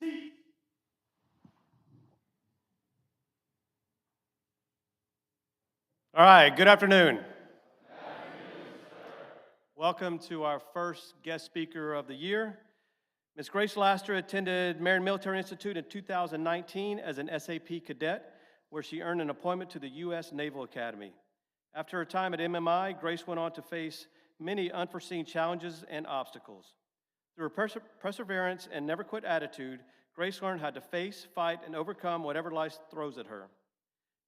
All right, good afternoon. Welcome to our first guest speaker of the year. Ms. Grace Laster attended Marion Military Institute in 2019 as an SAP cadet, where she earned an appointment to the U.S. Naval Academy. After her time at MMI, Grace went on to face many unforeseen challenges and obstacles. Through her perseverance and never quit attitude, Grace learned how to face, fight, and overcome whatever life throws at her.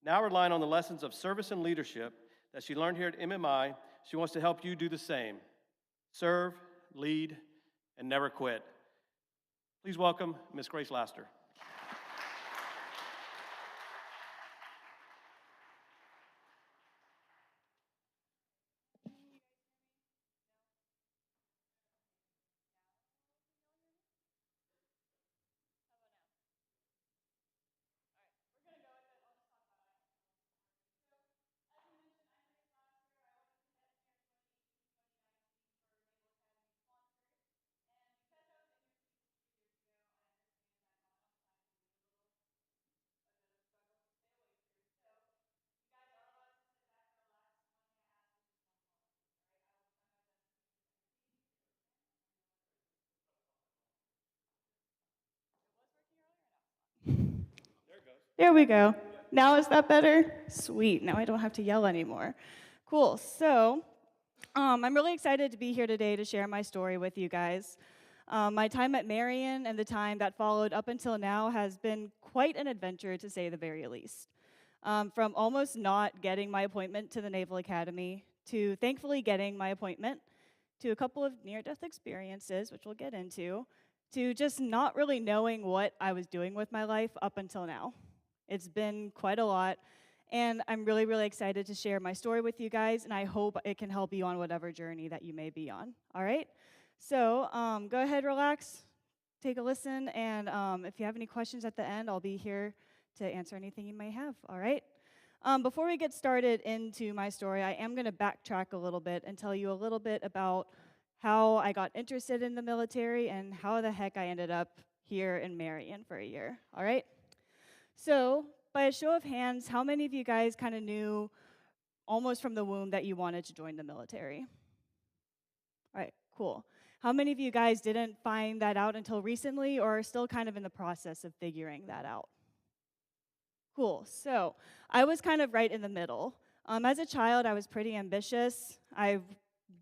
Now relying on the lessons of service and leadership that she learned here at MMI, she wants to help you do the same. Serve, lead, and never quit. Please welcome Ms. Grace Laster. There we go. Now is that better? Sweet. Now I don't have to yell anymore. Cool. So, I'm really excited to be here today to share my story with you guys. My time at Marion and the time that followed up until now has been quite an adventure, to say the very least. From almost not getting my appointment to the Naval Academy to thankfully getting my appointment, to a couple of near-death experiences, which we'll get into, to just not really knowing what I was doing with my life up until now. It's been quite a lot, and I'm really, really excited to share my story with you guys, and I hope it can help you on whatever journey that you may be on, all right? So go ahead, relax, take a listen, and if you have any questions at the end, I'll be here to answer anything you may have, all right? Before we get started into my story, I am going to backtrack a little bit and tell you a little bit about how I got interested in the military and how the heck I ended up here in Marion for a year, all right? So, by a show of hands, how many of you guys kind of knew almost from the womb that you wanted to join the military? All right, cool. How many of you guys didn't find that out until recently or are still kind of in the process of figuring that out? Cool. So, I was kind of right in the middle. As a child, I was pretty ambitious. I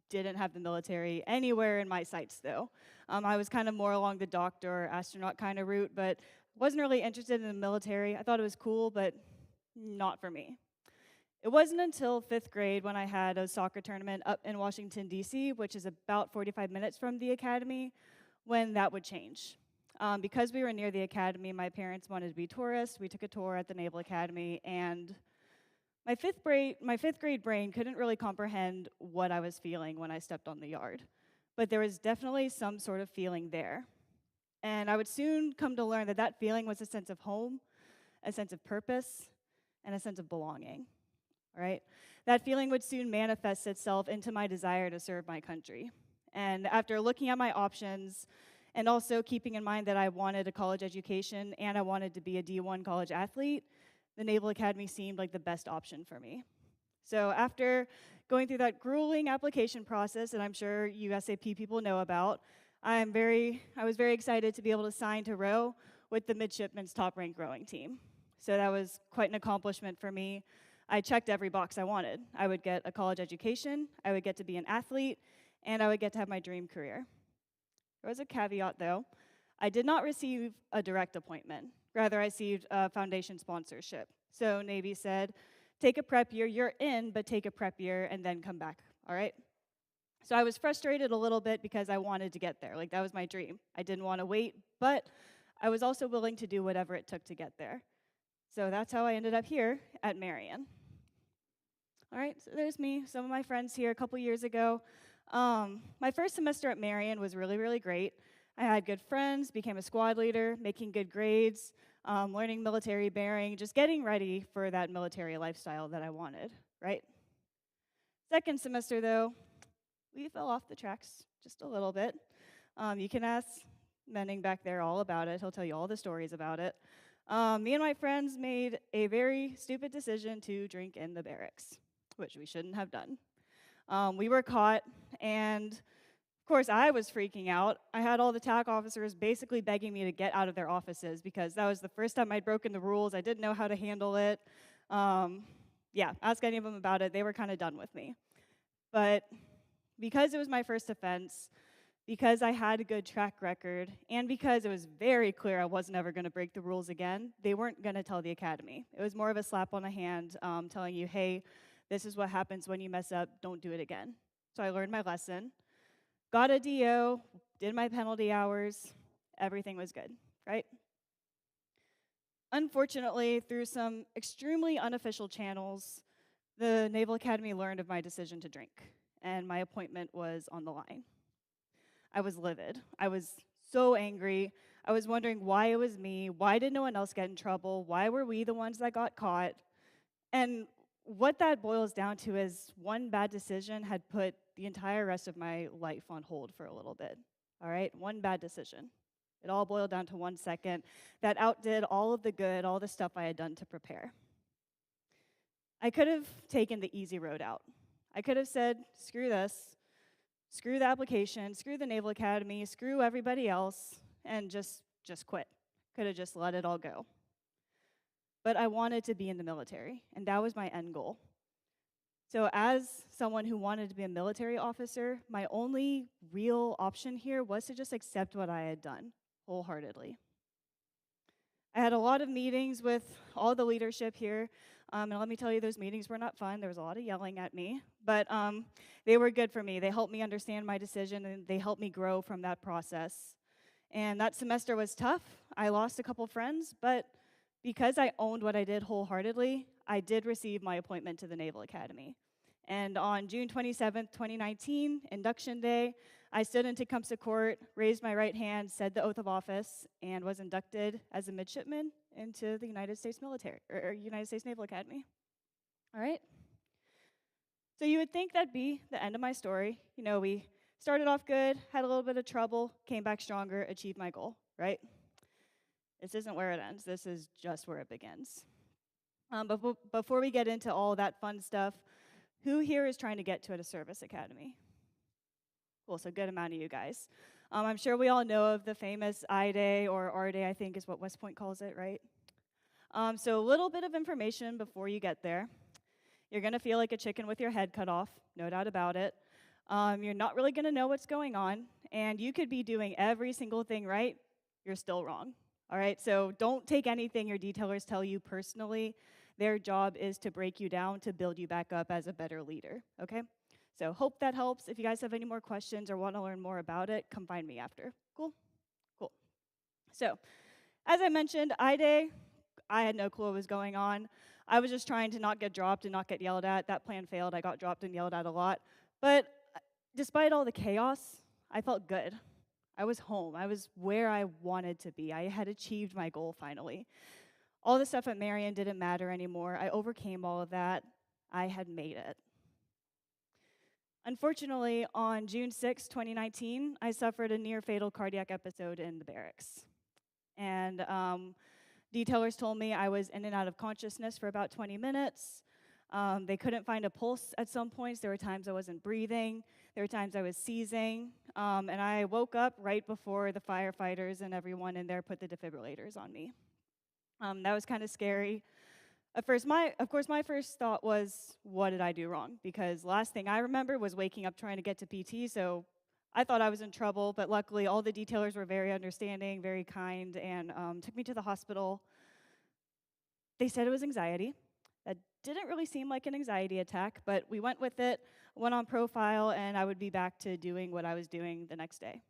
didn't have the military anywhere in my sights, though. I was kind of more along the doctor or astronaut kind of route, but wasn't really interested in the military. I thought it was cool, but not for me. It wasn't until 5th grade when I had a soccer tournament up in Washington, D.C., which is about 45 minutes from the academy, when that would change. Because we were near the academy, my parents wanted to be tourists. We took a tour at the Naval Academy, and my fifth grade brain couldn't really comprehend what I was feeling when I stepped on the yard. But there was definitely some sort of feeling there. And I would soon come to learn that that feeling was a sense of home, a sense of purpose, and a sense of belonging, all right? That feeling would soon manifest itself into my desire to serve my country. And after looking at my options, and also keeping in mind that I wanted a college education and I wanted to be a D1 college athlete, the Naval Academy seemed like the best option for me. So after going through that grueling application process that I'm sure you SAP people know about, I was very excited to be able to sign to row with the Midshipmen's top-ranked rowing team. So that was quite an accomplishment for me. I checked every box I wanted. I would get a college education, I would get to be an athlete, and I would get to have my dream career. There was a caveat, though. I did not receive a direct appointment. Rather, I received a foundation sponsorship. So Navy said, take a prep year, you're in, but take a prep year and then come back, all right? So I was frustrated a little bit because I wanted to get there. Like, that was my dream. I didn't want to wait, but I was also willing to do whatever it took to get there. So that's how I ended up here at Marion. All right, so there's me, some of my friends here a couple years ago. My first semester at Marion was really, really great. I had good friends, became a squad leader, making good grades, learning military bearing, just getting ready for that military lifestyle that I wanted, right? Second semester, though, we fell off the tracks just a little bit. You can ask Menning back there all about it. He'll tell you all the stories about it. Me and my friends made a very stupid decision to drink in the barracks, which we shouldn't have done. We were caught, and of course, I was freaking out. I had all the TAC officers basically begging me to get out of their offices because that was the first time I'd broken the rules. I didn't know how to handle it. Yeah, ask any of them about it. They were kind of done with me. But because it was my first offense, because I had a good track record, and because it was very clear I was never going to break the rules again, they weren't going to tell the academy. It was more of a slap on the hand telling you, hey, this is what happens when you mess up, don't do it again. So I learned my lesson, got a DO, did my penalty hours, everything was good, right? Unfortunately, through some extremely unofficial channels, the Naval Academy learned of my decision to drink, and my appointment was on the line. I was livid. I was so angry. I was wondering why it was me. Why did no one else get in trouble? Why were we the ones that got caught? And what that boils down to is one bad decision had put the entire rest of my life on hold for a little bit. All right? One bad decision. It all boiled down to 1 second that outdid all of the good, all the stuff I had done to prepare. I could have taken the easy road out. I could have said, screw this. Screw the application, screw the Naval Academy, screw everybody else, and just quit. Could have just let it all go. But I wanted to be in the military, and that was my end goal. So as someone who wanted to be a military officer, my only real option here was to just accept what I had done wholeheartedly. I had a lot of meetings with all the leadership here, and let me tell you, those meetings were not fun. There was a lot of yelling at me, but they were good for me. They helped me understand my decision, and they helped me grow from that process. And that semester was tough. I lost a couple friends, but because I owned what I did wholeheartedly, I did receive my appointment to the Naval Academy. And on June 27th, 2019, induction day, I stood in Tecumseh Court, raised my right hand, said the oath of office, and was inducted as a midshipman into the United States military, or United States Naval Academy. All right? So you would think that'd be the end of my story. You know, we started off good, had a little bit of trouble, came back stronger, achieved my goal, right? This isn't where it ends. This is just where it begins. But before we get into all that fun stuff, who here is trying to get to a service academy? Cool, so a good amount of you guys. I'm sure we all know of the famous I-Day or R-Day, I think is what West Point calls it, right? So a little bit of information before you get there. You're going to feel like a chicken with your head cut off, no doubt about it. You're not really going to know what's going on, and you could be doing every single thing right, you're still wrong. All right, so don't take anything your detailers tell you personally. Their job is to break you down, to build you back up as a better leader, okay? So hope that helps. If you guys have any more questions or want to learn more about it, come find me after. Cool? Cool. So, as I mentioned, I-Day, I had no clue what was going on. I was just trying to not get dropped and not get yelled at. That plan failed. I got dropped and yelled at a lot. But despite all the chaos, I felt good. I was home. I was where I wanted to be. I had achieved my goal finally. All the stuff at Marion didn't matter anymore. I overcame all of that. I had made it. Unfortunately, on June 6, 2019, I suffered a near-fatal cardiac episode in the barracks. And detailers told me I was in and out of consciousness for about 20 minutes. They couldn't find a pulse at some points. There were times I wasn't breathing. There were times I was seizing. And I woke up right before the firefighters and everyone in there put the defibrillators on me. That was kind of scary. Of course, my first thought was, what did I do wrong? Because last thing I remember was waking up trying to get to PT, so I thought I was in trouble, but luckily all the detailers were very understanding, very kind, and took me to the hospital. They said it was anxiety. That didn't really seem like an anxiety attack, but we went with it, went on profile, and I would be back to doing what I was doing the next day.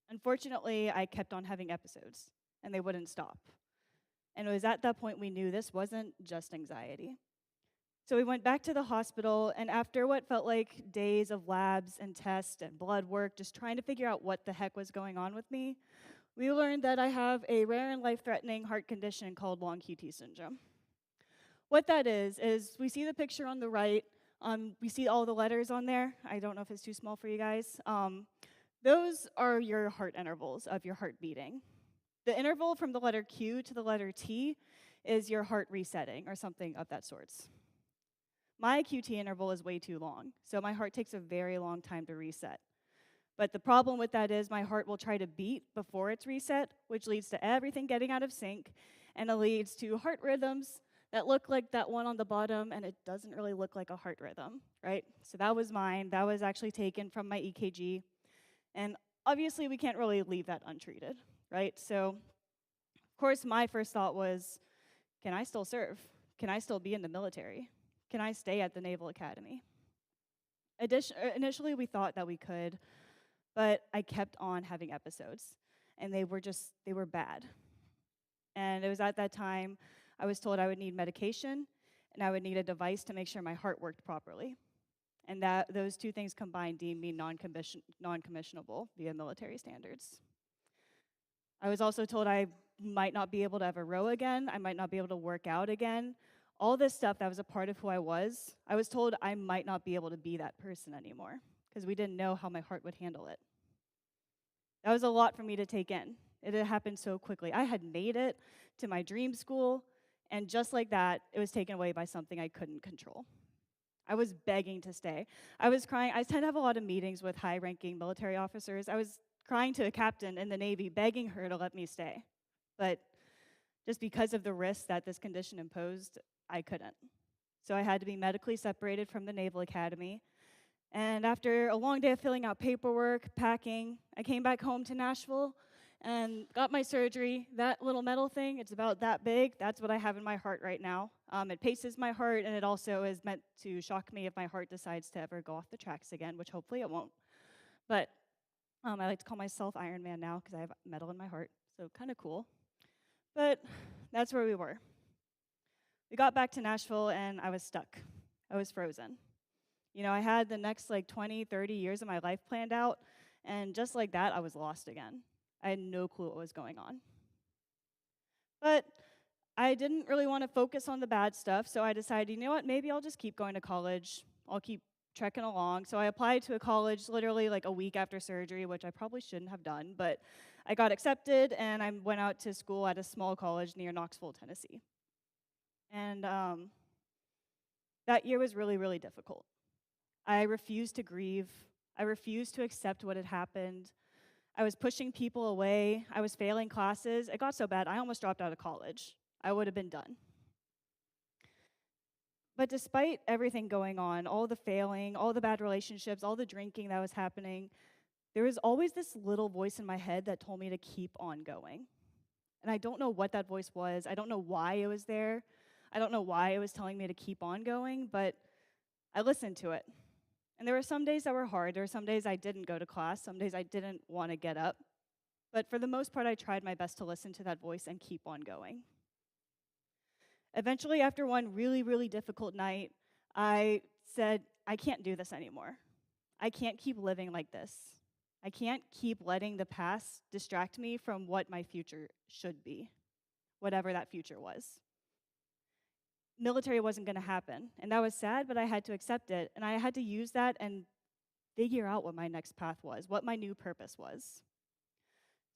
Unfortunately, I kept on having episodes, and they wouldn't stop. And it was at that point we knew this wasn't just anxiety. So we went back to the hospital, and after what felt like days of labs and tests and blood work, just trying to figure out what the heck was going on with me, we learned that I have a rare and life-threatening heart condition called long QT syndrome. What that is we see the picture on the right. We see all the letters on there. I don't know if it's too small for you guys. Those are your heart intervals of your heart beating. The interval from the letter Q to the letter T is your heart resetting or something of that sorts. My QT interval is way too long, so my heart takes a very long time to reset. But the problem with that is my heart will try to beat before it's reset, which leads to everything getting out of sync, and it leads to heart rhythms that look like that one on the bottom, and it doesn't really look like a heart rhythm, right? So that was mine. That was actually taken from my EKG. And obviously, we can't really leave that untreated, right? So, of course, my first thought was, can I still serve? Can I still be in the military? Can I stay at the Naval Academy? Initially, we thought that we could, but I kept on having episodes, and they were bad. And it was at that time I was told I would need medication, and I would need a device to make sure my heart worked properly. And that those two things combined deemed me non-commissionable via military standards. I was also told I might not be able to ever row again, I might not be able to work out again. All this stuff that was a part of who I was told I might not be able to be that person anymore because we didn't know how my heart would handle it. That was a lot for me to take in. It had happened so quickly. I had made it to my dream school, and just like that, it was taken away by something I couldn't control. I was begging to stay. I was crying. I tend to have a lot of meetings with high-ranking military officers. I was crying to a captain in the Navy, begging her to let me stay. But just because of the risk that this condition imposed, I couldn't. So I had to be medically separated from the Naval Academy. And after a long day of filling out paperwork, packing, I came back home to Nashville and got my surgery. That little metal thing, it's about that big. That's what I have in my heart right now. It paces my heart, and it also is meant to shock me if my heart decides to ever go off the tracks again, which hopefully it won't. But I like to call myself Iron Man now because I have metal in my heart, so kind of cool. But that's where we were. We got back to Nashville, and I was stuck. I was frozen. You know, I had the next 20, 30 years of my life planned out, and just like that, I was lost again. I had no clue what was going on. But I didn't really want to focus on the bad stuff, so I decided, you know what, maybe I'll just keep going to college. I'll keep trekking along. So I applied to a college literally a week after surgery, which I probably shouldn't have done, but I got accepted, and I went out to school at a small college near Knoxville, Tennessee. And that year was really, really difficult. I refused to grieve. I refused to accept what had happened. I was pushing people away. I was failing classes. It got so bad, I almost dropped out of college. I would have been done. But despite everything going on, all the failing, all the bad relationships, all the drinking that was happening, there was always this little voice in my head that told me to keep on going. And I don't know what that voice was. I don't know why it was there. I don't know why it was telling me to keep on going, but I listened to it. And there were some days that were hard. There were some days I didn't go to class. Some days I didn't want to get up. But for the most part, I tried my best to listen to that voice and keep on going. Eventually, after one really, really difficult night, I said, I can't do this anymore. I can't keep living like this. I can't keep letting the past distract me from what my future should be, whatever that future was. Military wasn't going to happen, and that was sad, but I had to accept it, and I had to use that and figure out what my next path was, what my new purpose was.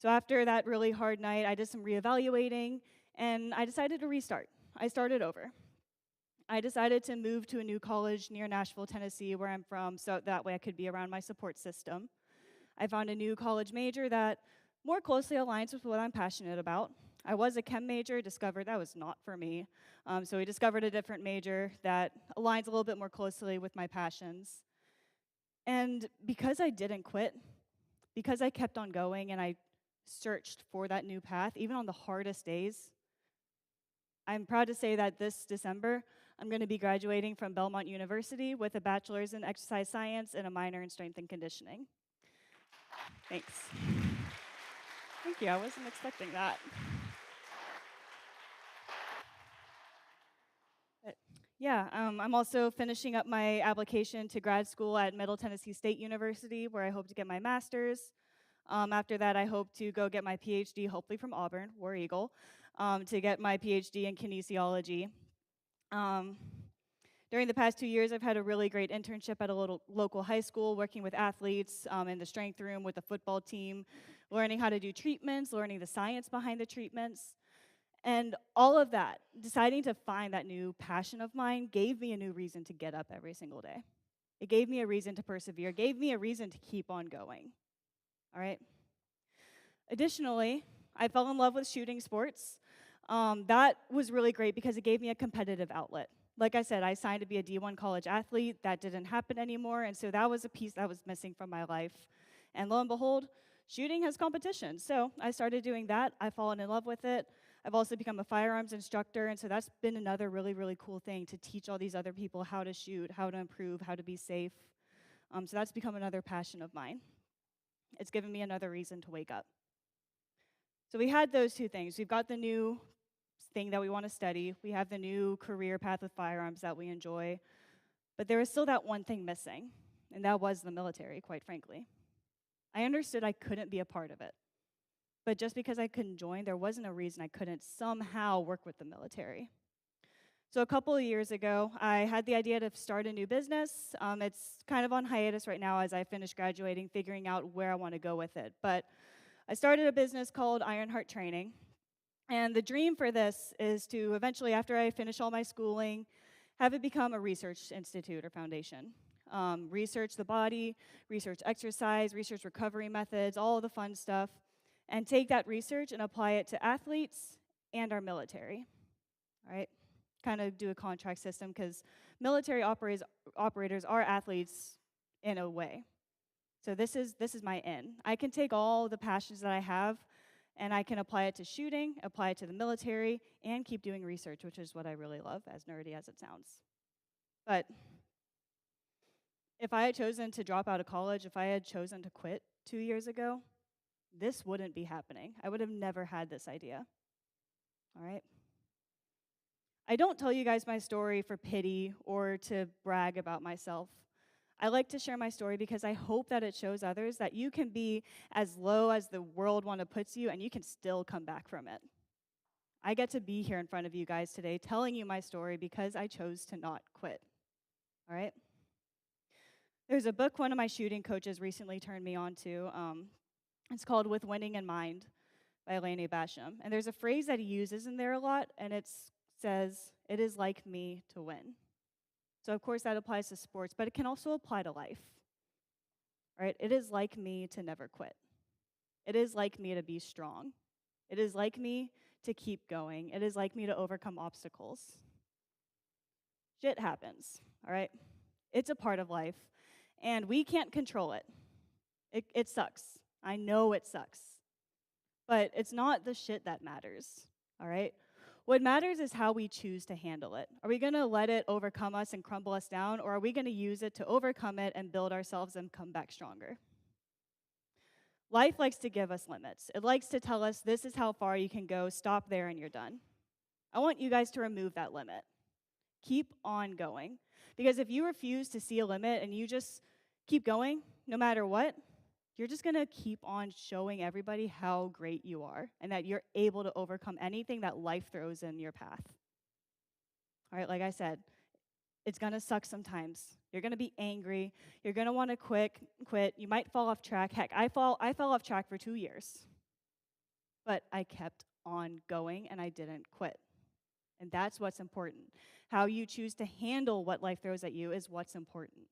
So after that really hard night, I did some reevaluating, and I decided to restart. I started over. I decided to move to a new college near Nashville, Tennessee, where I'm from, so that way I could be around my support system. I found a new college major that more closely aligns with what I'm passionate about. I was a chem major, discovered that was not for me. So we discovered a different major that aligns a little bit more closely with my passions. And because I didn't quit, because I kept on going and I searched for that new path, even on the hardest days, I'm proud to say that this December, I'm going to be graduating from Belmont University with a bachelor's in exercise science and a minor in strength and conditioning. Thanks. Thank you, I wasn't expecting that. Yeah, I'm also finishing up my application to grad school at Middle Tennessee State University, where I hope to get my master's. After that, I hope to go get my PhD, hopefully from Auburn, War Eagle, to get my PhD in kinesiology. During the past 2 years, I've had a really great internship at a local high school, working with athletes in the strength room with the football team, learning how to do treatments, learning the science behind the treatments. And all of that, deciding to find that new passion of mine, gave me a new reason to get up every single day. It gave me a reason to persevere, gave me a reason to keep on going. All right? Additionally, I fell in love with shooting sports. That was really great because it gave me a competitive outlet. Like I said, I signed to be a D1 college athlete. That didn't happen anymore, and so that was a piece that was missing from my life. And lo and behold, shooting has competition. So I started doing that. I've fallen in love with it. I've also become a firearms instructor, and so that's been another really, really cool thing to teach all these other people how to shoot, how to improve, how to be safe. So that's become another passion of mine. It's given me another reason to wake up. So we had those two things. We've got the new thing that we want to study. We have the new career path with firearms that we enjoy. But there was still that one thing missing, and that was the military, quite frankly. I understood I couldn't be a part of it. But just because I couldn't join, there wasn't a reason I couldn't somehow work with the military. So a couple of years ago, I had the idea to start a new business. It's kind of on hiatus right now as I finish graduating, figuring out where I want to go with it. But I started a business called Ironheart Training. And the dream for this is to eventually, after I finish all my schooling, have it become a research institute or foundation. Research the body, research exercise, research recovery methods, all the fun stuff, and take that research and apply it to athletes and our military. All right? Kind of do a contract system because military operators are athletes in a way. So this is my in. I can take all the passions that I have and I can apply it to shooting, apply it to the military, and keep doing research, which is what I really love, as nerdy as it sounds. But if I had chosen to drop out of college, if I had chosen to quit 2 years ago, this wouldn't be happening. I would have never had this idea. All right? I don't tell you guys my story for pity or to brag about myself. I like to share my story because I hope that it shows others that you can be as low as the world want to put you and you can still come back from it. I get to be here in front of you guys today telling you my story because I chose to not quit. All right? There's a book one of my shooting coaches recently turned me on to. It's called With Winning in Mind by Elaine Basham. And there's a phrase that he uses in there a lot, and it says, "It is like me to win." So of course that applies to sports, but it can also apply to life. All right? It is like me to never quit. It is like me to be strong. It is like me to keep going. It is like me to overcome obstacles. Shit happens, all right? It's a part of life, and we can't control it. It sucks. I know it sucks. But it's not the shit that matters, all right? What matters is how we choose to handle it. Are we going to let it overcome us and crumble us down, or are we going to use it to overcome it and build ourselves and come back stronger? Life likes to give us limits. It likes to tell us this is how far you can go, stop there, and you're done. I want you guys to remove that limit. Keep on going. Because if you refuse to see a limit and you just keep going, no matter what, you're just going to keep on showing everybody how great you are and that you're able to overcome anything that life throws in your path. All right, like I said, it's going to suck sometimes. You're going to be angry. You're going to want to quit. You might fall off track. Heck, I fell off track for 2 years. But I kept on going and I didn't quit. And that's what's important. How you choose to handle what life throws at you is what's important.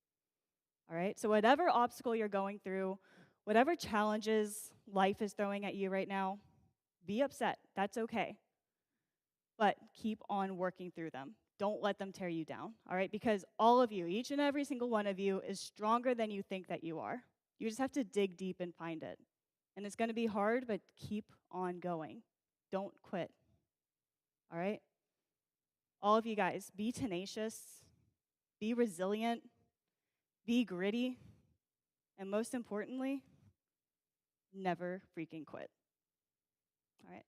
All right? So whatever obstacle you're going through, whatever challenges life is throwing at you right now, be upset. That's okay. But keep on working through them. Don't let them tear you down, all right? Because all of you, each and every single one of you, is stronger than you think that you are. You just have to dig deep and find it. And it's going to be hard, but keep on going. Don't quit, all right? All of you guys, be tenacious, be resilient, be gritty, and most importantly, never freaking quit. All right.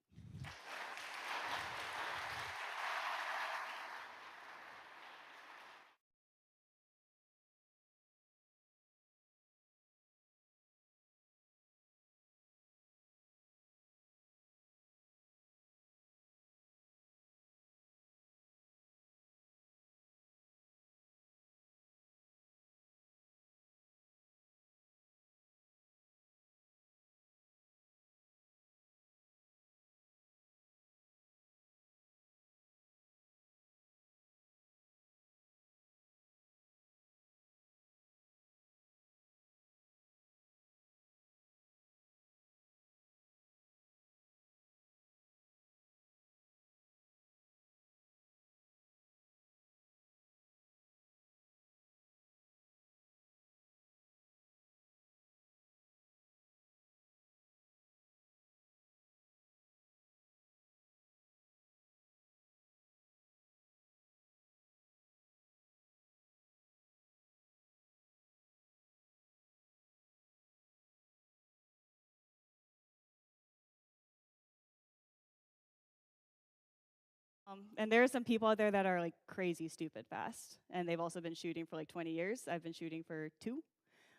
And there are some people out there that are like crazy stupid fast, and they've also been shooting for like 20 years. I've been shooting for 2.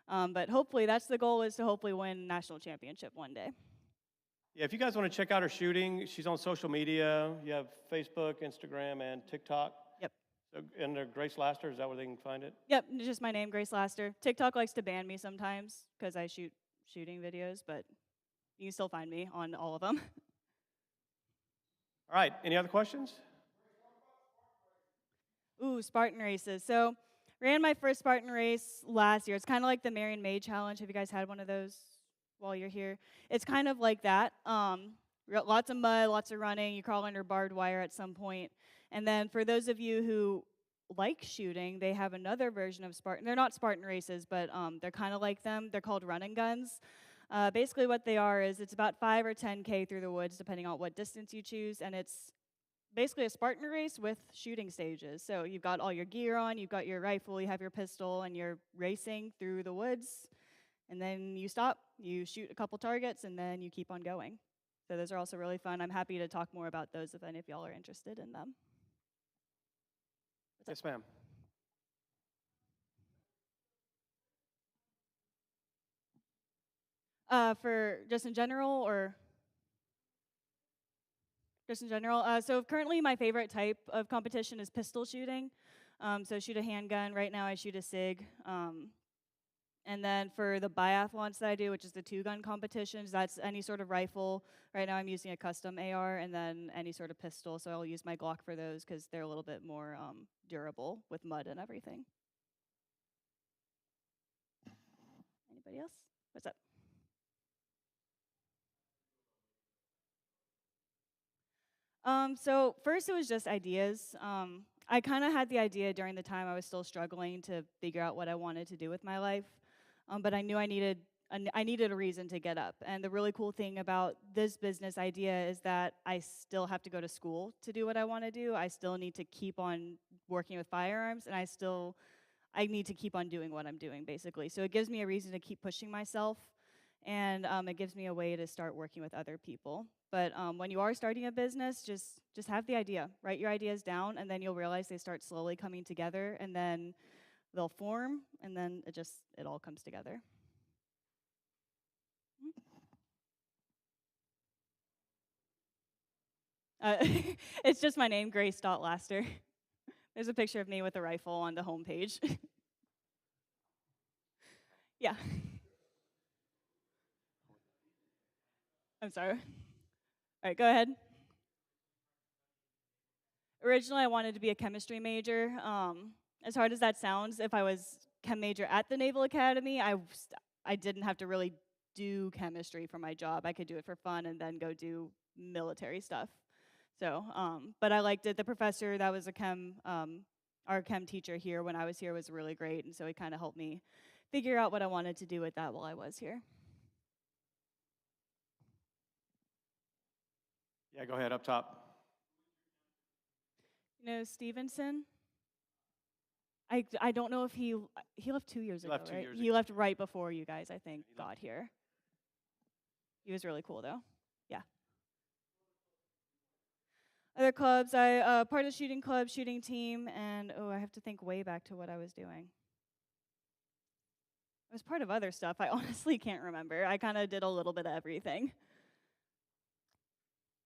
But hopefully, that's the goal, is to hopefully win national championship one day. Yeah, if you guys want to check out her shooting, she's on social media. You have Facebook, Instagram, and TikTok. Yep. So, and Grace Laster, is that where they can find it? Yep, just my name, Grace Laster. TikTok likes to ban me sometimes because I shoot shooting videos, but you can still find me on all of them. All right, any other questions? Ooh, Spartan races. So, ran my first Spartan race last year. It's kind of like the Marion May Challenge. Have you guys had one of those while you're here? It's kind of like that. Lots of mud, lots of running. You crawl under barbed wire at some point. And then for those of you who like shooting, they have another version of Spartan. They're not Spartan races, but they're kind of like them. They're called run and guns. Basically, what they are is it's about 5 or 10K through the woods, depending on what distance you choose, and it's basically a Spartan race with shooting stages. So you've got all your gear on, you've got your rifle, you have your pistol, and you're racing through the woods. And then you stop, you shoot a couple targets, and then you keep on going. So those are also really fun. I'm happy to talk more about those if any of y'all are interested in them. Yes, ma'am. For just in general, or just in general? So currently my favorite type of competition is pistol shooting. So I shoot a handgun. Right now I shoot a SIG. And then for the biathlons that I do, which is the 2-gun competitions, that's any sort of rifle. Right now I'm using a custom AR, and then any sort of pistol. So I'll use my Glock for those because they're a little bit more durable with mud and everything. Anybody else? What's up? So first it was just ideas. I kind of had the idea during the time I was still struggling to figure out what I wanted to do with my life, but I knew I needed a reason to get up. And the really cool thing about this business idea is that I still have to go to school to do what I want to do. I still need to keep on working with firearms, and I need to keep on doing what I'm doing, basically. So it gives me a reason to keep pushing myself, and it gives me a way to start working with other people. But when you are starting a business, just have the idea. Write your ideas down, and then you'll realize they start slowly coming together, and then they'll form, and then it all comes together. It's just my name, Grace.Laster. There's a picture of me with a rifle on the home page. Yeah. I'm sorry. All right, go ahead. Originally, I wanted to be a chemistry major. As hard as that sounds, if I was chem major at the Naval Academy, I didn't have to really do chemistry for my job. I could do it for fun and then go do military stuff. So, but I liked it. The professor that was our chem teacher here when I was here was really great, and so he kind of helped me figure out what I wanted to do with that while I was here. Yeah, go ahead, up top. You know Stevenson? I don't know if he left 2 years ago, left 2 right? years He ago. left right before you guys, I think, He got left. here. He was really cool, though. Yeah. Other clubs, I part of the shooting club, shooting team, and I have to think way back to what I was doing. I was part of other stuff. I honestly can't remember. I kind of did a little bit of everything.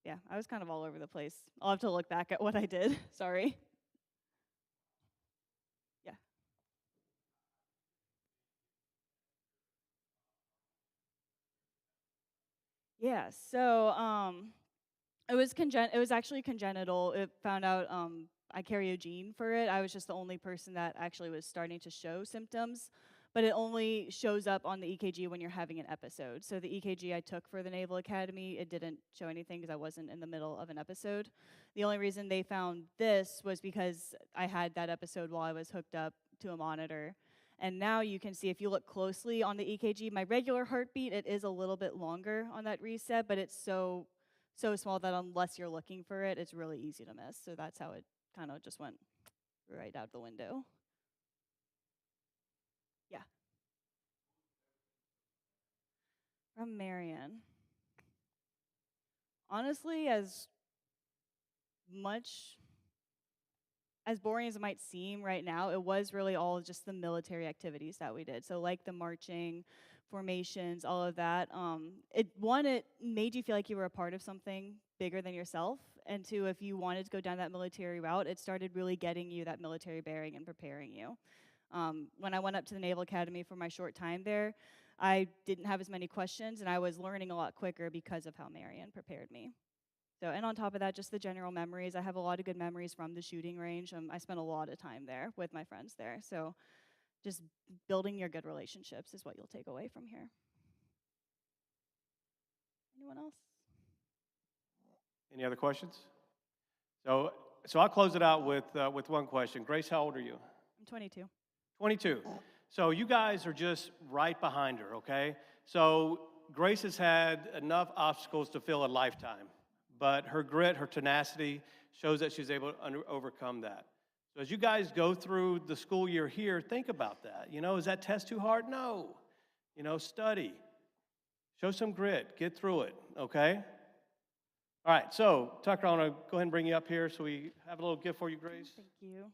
Yeah, I was kind of all over the place. I'll have to look back at what I did. Sorry. Yeah. Yeah, so it was actually congenital. It found out I carry a gene for it. I was just the only person that actually was starting to show symptoms, but it only shows up on the EKG when you're having an episode. So the EKG I took for the Naval Academy, it didn't show anything because I wasn't in the middle of an episode. The only reason they found this was because I had that episode while I was hooked up to a monitor. And now you can see, if you look closely on the EKG, my regular heartbeat, it is a little bit longer on that reset, but it's so small that unless you're looking for it, it's really easy to miss. So that's how it kind of just went right out the window. Yeah. From Marion. Honestly, as much as boring as it might seem right now, it was really all just the military activities that we did. So like the marching, formations, all of that. It made you feel like you were a part of something bigger than yourself. And two, if you wanted to go down that military route, it started really getting you that military bearing and preparing you. When I went up to the Naval Academy for my short time there, I didn't have as many questions, and I was learning a lot quicker because of how Marion prepared me. So, and on top of that, just the general memories. I have a lot of good memories from the shooting range. I spent a lot of time there with my friends there. So, just building your good relationships is what you'll take away from here. Anyone else? Any other questions? So I'll close it out with one question. Grace, how old are you? I'm 22. 22. So you guys are just right behind her, okay? So Grace has had enough obstacles to fill a lifetime, but her grit, her tenacity shows that she's able to overcome that. So as you guys go through the school year here, think about that. You know, is that test too hard? No. You know, study. Show some grit. Get through it, okay? All right, so Tucker, I want to go ahead and bring you up here so we have a little gift for you, Grace. Thank you.